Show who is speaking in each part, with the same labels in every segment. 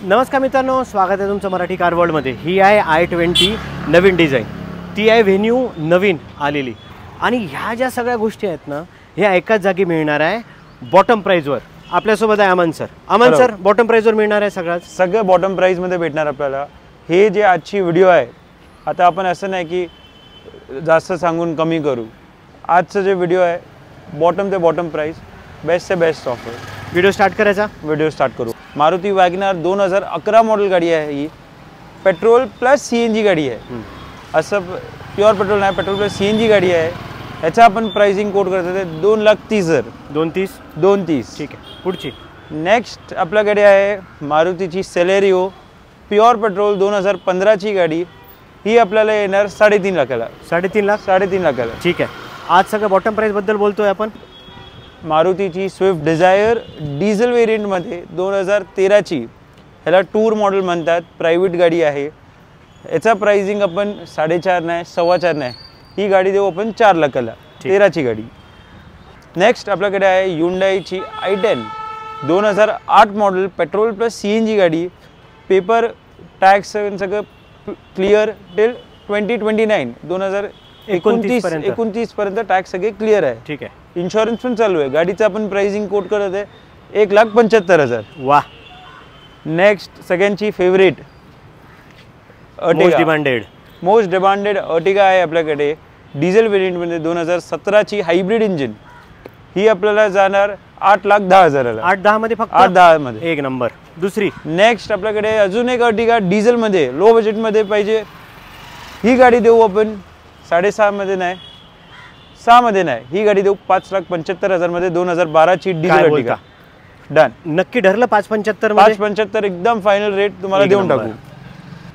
Speaker 1: नमस्कार मित्रांनो, स्वागत आहे तुमचं मराठी कार वर्ल्डमध्ये। ही आहे i20 नवीन डिझाईन, ती आहे व्हेन्यू नवीन आलेली आणि ह्या ज्या सगळ्या गोष्टी आहेत ना, ह्या एकाच जागी मिळणार आहे बॉटम प्राइसवर। आपल्यासोबत आहे Aman sir. Aman sir, bottom प्राइसवर मिळणार आहे सगळं
Speaker 2: बॉटम प्राइसमध्ये भेटणार आपल्याला। हे जे आजची व्हिडिओ आहे, आता आपण असं नाही की जास्त सांगून कमी करू। आजचं जे व्हिडिओ आहे बॉटम ते बॉटम प्राइस, बेस्ट से बेस्ट ऑफर।
Speaker 1: व्हिडिओ स्टार्ट करायचा,
Speaker 2: व्हिडिओ स्टार्ट करू। मारुती वॅगनर 2011 मॉडेल गाडी आहे ही, पेट्रोल प्लस CNG गाडी आहे। असं प्युअर पेट्रोल नाही, पेट्रोल प्लस CNG गाडी आहे। याचा आपण प्राइसिंग कोड करत आहे 2,30,000। 2,30,000
Speaker 1: ठीक आहे। पुढची
Speaker 2: नेक्स्ट आपल्याकडे आहे मारुतीची सेलेरिओ, प्युअर पेट्रोल 2015 ची गाडी। ही आपल्याला येणार 3.5 लाखाला। 3.5 लाखाला।
Speaker 1: ठीक आहे। आज सगळं बॉटम प्राइस बद्दल बोलतोय आपण।
Speaker 2: मारुतीची स्विफ्ट डिझायर डिझेल व्हेरियंटमध्ये 2013 ची, ह्याला टूर मॉडेल म्हणतात, प्रायव्हेट गाडी आहे। याचा प्राइसिंग आपण 4.5 नाही, 4.25 नाही, ही गाडी देऊ आपण 4 लाखाला। 13 ची गाडी। नेक्स्ट आपल्याकडे आहे Hyundaiची i10 2008 model, petrol plus CNG गाडी। पेपर टॅक्स सगळं क्लिअर टिल 2029 2029 पर्यंत टॅक्स सगळे क्लिअर आहे।
Speaker 1: ठीक आहे।
Speaker 2: इन्शुरन्स पण चालू आहे। गाडीचं आपण प्राइसिंग कोड करत आहे 1,75,000।
Speaker 1: वाह।
Speaker 2: नेक्स्ट सगळ्यांची फेवरेट मोस्ट डिमांडेड अर्टिगा आहे आपल्याकडे, डिझेल व्हेरियंटमध्ये 2017 ची हायब्रिड इंजिन। ही आपल्याला जाणार 8,10,000ला।
Speaker 1: 8-10 मध्ये फक्त
Speaker 2: 8-10 मध्ये
Speaker 1: एक नंबर। दुसरी
Speaker 2: नेक्स्ट आपल्याकडे अजून एक अर्टिगा डिझेलमध्ये लो बजेटमध्ये पाहिजे, ही गाडी देऊ आपण 6.5 मध्ये नाही, 6 मध्ये नाही, ही गाडी देऊ 5,75,000 मध्ये। 2012 ची डिझेल अर्टिगा। डन।
Speaker 1: नक्की ठरलं 5.75 मध्ये?
Speaker 2: 5.75 एकदम फायनल रेट तुम्हाला देऊन टाकू।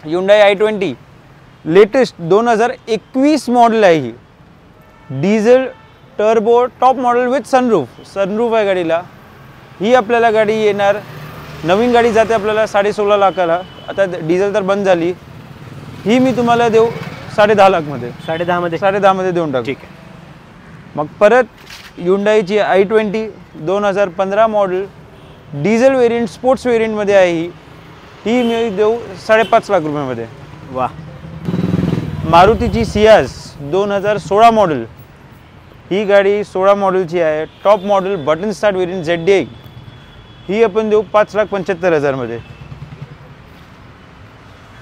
Speaker 2: Hyundai i20 लेटेस्ट 2021 मॉडेल आहे ही, diesel turbo top model with sunroof आहे गाडीला। ही आपल्याला गाडी येणार, नवीन गाडी जाते आपल्याला 16.5 लाखाला। आता डिझेल तर बंद झाली, ही मी तुम्हाला देऊ 10.5 लाख मध्ये। 10.5 मध्ये देऊन टाकू।
Speaker 1: ठीक आहे।
Speaker 2: मग परत Hyundaiची i20 2015 model, diesel variant sports व्हेरियंटमध्ये आहे ही मी देऊ 5.5 लाख रुपयामध्ये।
Speaker 1: वाह।
Speaker 2: मारुतीची सियाज 2016 मॉडेल, ही गाडी 16 मॉडेलची आहे, top model button start variant ZDI। ही आपण देऊ 5,75,000 मध्ये।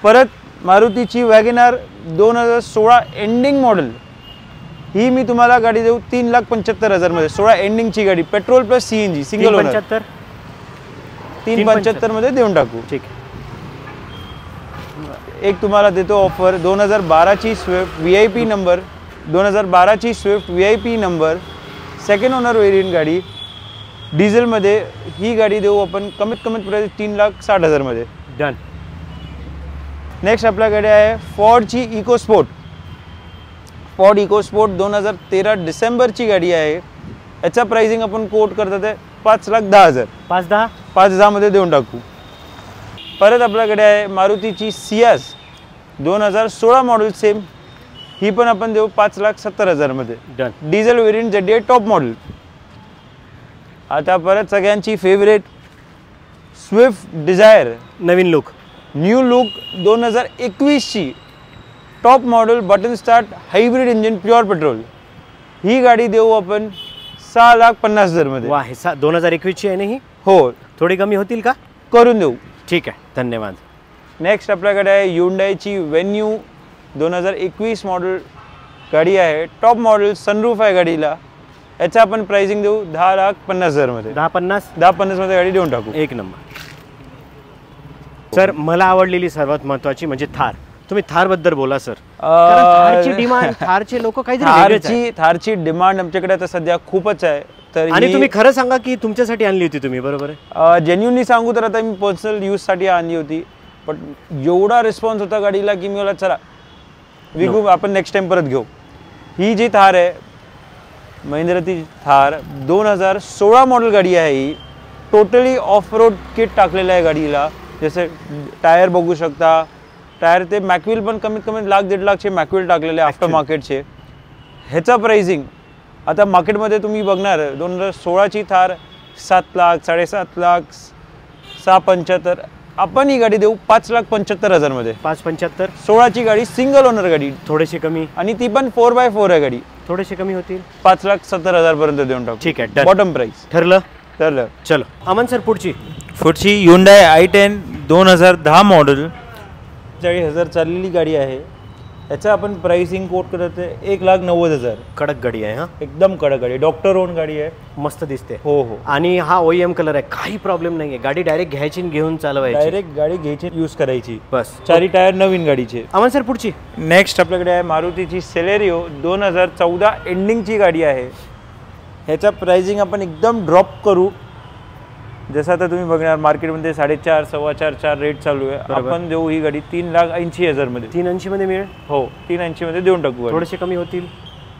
Speaker 2: परत मारुतीची वॅगनर 2016 एंडिंग मॉडेल, ही मी तुम्हाला गाडी देऊ 3,75,000 मध्ये। 16 एंडिंगची गाडी, petrol plus CNG single owner. 3,75,000 मध्ये देऊन टाकू।
Speaker 1: ठीक।
Speaker 2: एक तुम्हाला देतो ऑफर, 2012 ची स्विफ्ट VIP नंबर, 2012 ची Swift VIP number, second owner variant गाडी डिझेलमध्ये। ही गाडी देऊ आपण कमीत कमीत प्राइस 3,60,000 मध्ये।
Speaker 1: डन।
Speaker 2: नेक्स्ट आपल्याकडे आहे फॉर्डची इकोस्पोर्ट। फॉर्ड इकोस्पोर्ट 2013 डिसेंबरची गाडी आहे। याचा प्राइसिंग आपण कोट करतात आहे 5,10,000। 5,10 मध्ये देऊन टाकू। परत आपल्याकडे आहे मारुतीची सियाज 2016 मॉडेल सेम, ही पण आपण देऊ 5,70,000 मध्ये।
Speaker 1: Done.
Speaker 2: Diesel variant ZDI top model. आता परत सगळ्यांची फेवरेट स्विफ्ट डिझायर
Speaker 1: नवीन लुक,
Speaker 2: न्यू लुक 2021 ची, top model button start hybrid engine pure petrol. ही गाडी देऊ आपण 6,50,000 मध्ये।
Speaker 1: वाह। 2021 ची आहे ना ही?
Speaker 2: हो।
Speaker 1: थोडी कमी होतील का?
Speaker 2: करून देऊ।
Speaker 1: ठीक आहे, धन्यवाद।
Speaker 2: नेक्स्ट आपल्याकडे आहे Hyundaiची व्हेन्यू 2021 मॉडेल गाडी आहे, टॉप मॉडेल सनरूफ आहे गाडीला। याचा आपण प्राइसिंग देऊ 10,50,000 मध्ये। 10,50 मध्ये गाडी देऊन टाकू।
Speaker 1: एक नंबर। सर, मला आवडलेली सर्वात महत्त्वाची म्हणजे थार। तुम्ही थार बद्दल बोला सर। थारची डिमांड, थारचे लोक काहीतरी
Speaker 2: थारची डिमांड आमच्याकडे आता सध्या खूपच आहे। तर
Speaker 1: आणि तुम्ही खरं सांगा की तुमच्यासाठी आणली होती तुम्ही, बरोबर आहे?
Speaker 2: जेन्युइनली सांगू तर आता मी पर्सनल यूज साठी आणली होती, पण एवढा रिस्पॉन्स होता गाडीला की मी बोला चला विकू, आपण नेक्स्ट टाइम परत घेऊ। ही जी थार आहे महिंद्राची थार 2016 मॉडेल गाडी आहे। ही टोटली ऑफ रोड किट टाकलेलं आहे गाडीला। जसे टायर बघू शकता, टायर ते मॅक्विल पण कमीत कमी 1,00,000-1.5 लाखचे मॅक्विल टाकलेले आफ्टर मार्केटचे। ह्याचा प्राइसिंग आता मार्केटमध्ये तुम्ही बघणार 2016 ची थार 7 लाख, 7.5 लाख, 6,75 आपण ही गाडी देऊ 5,75,000 मध्ये.
Speaker 1: 5,75,000.
Speaker 2: 16ची गाडी, सिंगल ओनर गाडी,
Speaker 1: थोडेसे कमी,
Speaker 2: आणि ती पण 4x4 आहे गाडी.
Speaker 1: थोडेसे कमी होतील.
Speaker 2: 5,70,000 पर्यंत देऊन टाकू.
Speaker 1: ठीक आहे,
Speaker 2: बॉटम प्राइस
Speaker 1: ठरलं.
Speaker 2: ठरलं.
Speaker 1: चलो अमन सर, पुढची
Speaker 2: Hyundai i10 2010 मॉडेल, 40,000 चाललेली गाडी आहे. याचा आपण प्राइसिंग कोट करत आहे 1,90,000.
Speaker 1: कडक गाडी आहे. हा,
Speaker 2: एकदम कडक गाडी, डॉक्टर ओन गाडी आहे.
Speaker 1: मस्त दिसते.
Speaker 2: हो हो.
Speaker 1: आणि हा OEM कलर आहे, काही प्रॉब्लेम नाहीये. गाडी डायरेक्ट घ्यायची आणि घेऊन चालवायची.
Speaker 2: डायरेक्ट गाडी घ्यायची, यूज करायची.
Speaker 1: बस.
Speaker 2: चारी टायर नवीन गाडीचे.
Speaker 1: अमन सर, पुढची
Speaker 2: नेक्स्ट आपल्याकडे आहे मारुतीची सेलेरिओ, 2014 एंडिंगची गाडी आहे. ह्याचा प्राइसिंग आपण एकदम ड्रॉप करू. जसं आता तुम्ही बघणार मार्केटमध्ये 4.5, 4.25 रेट चालू आहे. आपण देऊ ही गाडी 3,80,000 मध्ये.
Speaker 1: 380 मध्ये मिळेल.
Speaker 2: हो, 380 मध्ये देऊन टाकू.
Speaker 1: थोडेसे कमी होतील.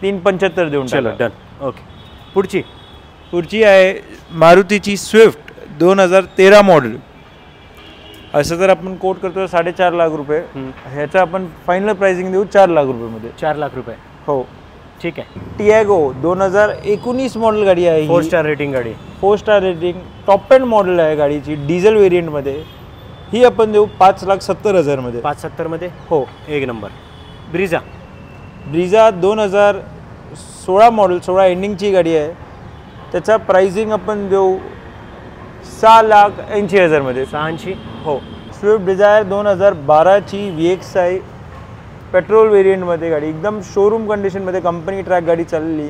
Speaker 2: 375 देऊन टाकू.
Speaker 1: चलो डन. ओके, पुढची
Speaker 2: आहे मारुतीची स्विफ्ट 2013 मॉडेल. असं जर आपण कोट करतो 4.5 लाख रुपये. ह्याचा आपण फायनल प्राइसिंग देऊ 4 लाख रुपये मध्ये.
Speaker 1: 4 लाख रुपये.
Speaker 2: हो,
Speaker 1: ठीक आहे.
Speaker 2: टियागो 2019 मॉडेल गाडी आहे.
Speaker 1: 4 स्टार रेटिंग गाडी.
Speaker 2: 4 star rating, top end model आहे गाडीची, डिझेल व्हेरियंटमध्ये. ही आपण देऊ 5,70,000 मध्ये.
Speaker 1: 570 मध्ये.
Speaker 2: हो,
Speaker 1: एक नंबर. ब्रिझा
Speaker 2: 2016 मॉडेल, 16 एंडिंगची गाडी आहे. त्याचा प्राइसिंग आपण देऊ 6,80,000 मध्ये.
Speaker 1: 680.
Speaker 2: हो. स्विफ्ट डिझायर 2012ची VXI पेट्रोल व्हेरियंटमध्ये गाडी, एकदम शोरूम कंडिशनमध्ये, कंपनी ट्रॅक गाडी चाललेली.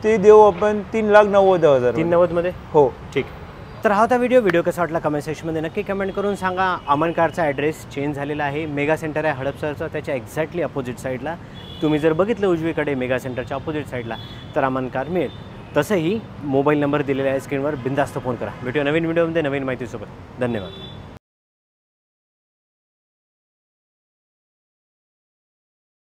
Speaker 2: ती देऊ आपण 3,90,000.
Speaker 1: 390 मध्ये.
Speaker 2: हो,
Speaker 1: ठीक. तर हा होता व्हिडिओ कसा वाटला कमेंट सेक्शनमध्ये नक्की कमेंट करून सांगा. अमन कारचा ॲड्रेस चेंज झालेला आहे. मेगा सेंटर आहे हडपसरचा, त्याच्या एक्झॅक्टली अपोजिट साईडला. तुम्ही जर बघितलं उजवीकडे मेगा सेंटरच्या अपोजिट साईडला तर अमन कार मिळेल. तसंही मोबाईल नंबर दिलेला आहे स्क्रीनवर, बिंदास्त फोन करा. भेटूया नवीन व्हिडिओमध्ये नवीन माहितीसोबत. धन्यवाद.